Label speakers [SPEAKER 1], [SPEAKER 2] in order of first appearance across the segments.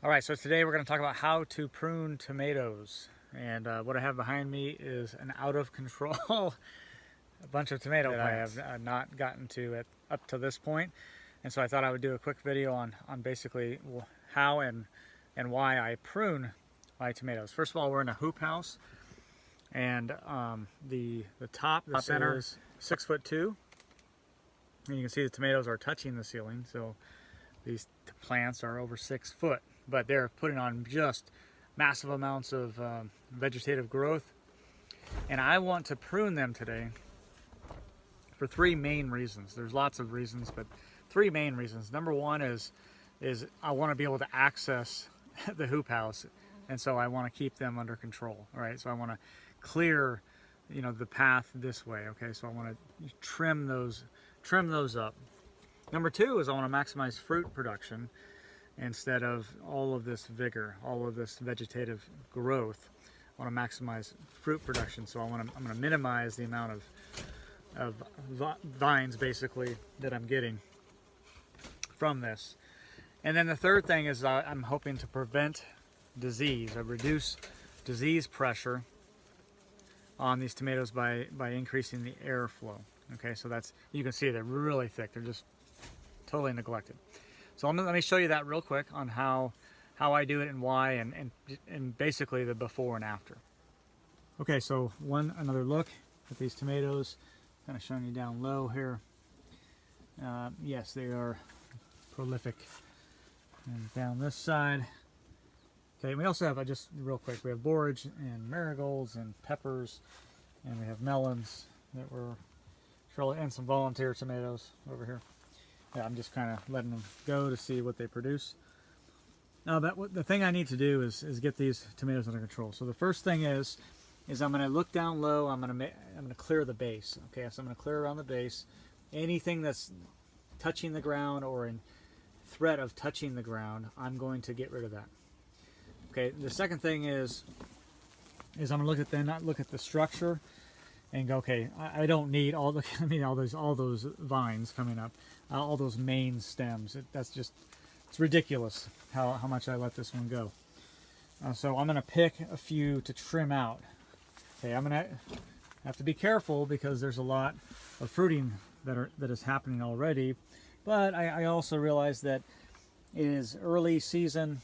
[SPEAKER 1] All right, so today we're going to talk about how to prune tomatoes. And what I have behind me is an out of control a bunch of tomato plants that I have not gotten to up to this point. And so I thought I would do a quick video on basically how and why I prune my tomatoes. First of all, we're in a hoop house, and the center is 6'2", and you can see the tomatoes are touching the ceiling. So these plants are over 6 foot, but they're putting on just massive amounts of vegetative growth. And I want to prune them today for 3 main reasons. There's lots of reasons, but 3 main reasons. Number one is I want to be able to access the hoop house, and so I want to keep them under control. All right, so I want to clear, the path this way. Okay, so I want to trim those up. Number 2 is I want to maximize fruit production instead of all of this vigor, all of this vegetative growth. I want to maximize fruit production, so I'm going to minimize the amount of vines basically that I'm getting from this. And then the third thing is I'm hoping to prevent disease. I reduce disease pressure on these tomatoes by increasing the airflow. Okay, so that's, you can see they're really thick. They're just totally neglected. So let me show you that real quick on how I do it and why, and basically the before and after. Okay, so another look at these tomatoes, kind of showing you down low here. Yes, they are prolific. And down this side. Okay, we also have, just real quick, we have borage and marigolds and peppers, and we have melons that were, and some volunteer tomatoes over here. Yeah, I'm just kind of letting them go to see what they produce. Now, the thing I need to do is get these tomatoes under control. So the first thing is I'm going to look down low. I'm going to clear the base. Okay, so I'm going to clear around the base. Anything that's touching the ground or in threat of touching the ground, I'm going to get rid of that. Okay, the second thing is I'm going to look at the structure and go, okay, I don't need all those vines coming up, all those main stems. It's ridiculous how much I let this one go. So I'm going to pick a few to trim out. Okay, I'm going to have to be careful because there's a lot of fruiting that is happening already. But I also realize that it is early season,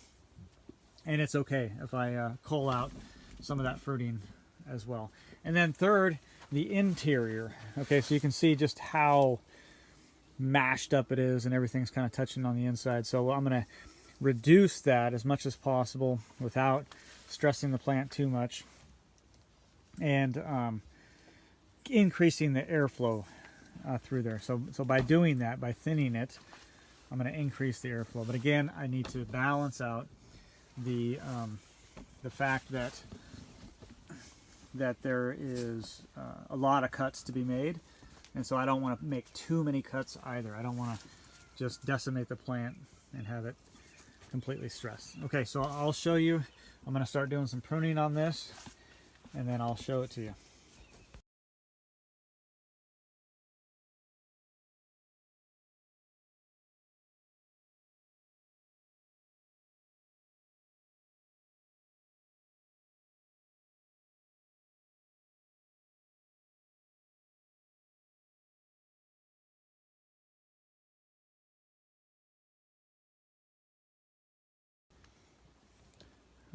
[SPEAKER 1] and it's okay if I cull out some of that fruiting as well. And then third, the interior. Okay, so you can see just how mashed up it is, and everything's kind of touching on the inside. So I'm going to reduce that as much as possible without stressing the plant too much, and increasing the airflow through there. So by doing that, by thinning it, I'm going to increase the airflow. But again, I need to balance out the fact that there is a lot of cuts to be made, and so I don't want to make too many cuts either. I don't want to just decimate the plant and have it completely stressed. Okay, so I'll show you. I'm going to start doing some pruning on this, and then I'll show it to you.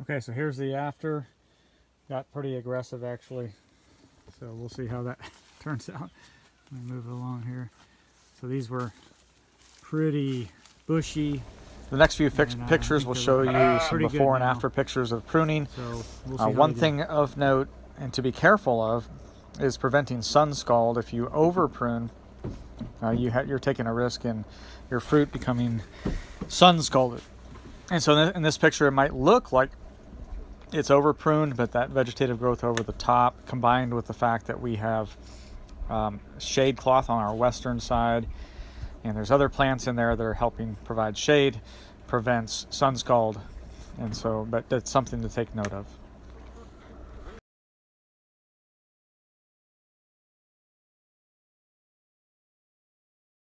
[SPEAKER 1] Okay, so here's the after. Got pretty aggressive actually. So we'll see how that turns out. Let me move it along here. So these were pretty bushy.
[SPEAKER 2] The next few pictures will show you some before and after pictures of pruning.
[SPEAKER 1] So we'll
[SPEAKER 2] one thing of note and to be careful of is preventing sun scald. If you over prune, you're taking a risk in your fruit becoming sun scalded. And so in this picture, it might look like it's over pruned, but that vegetative growth over the top, combined with the fact that we have shade cloth on our western side, and there's other plants in there that are helping provide shade, prevents sun scald. And so, but that's something to take note of.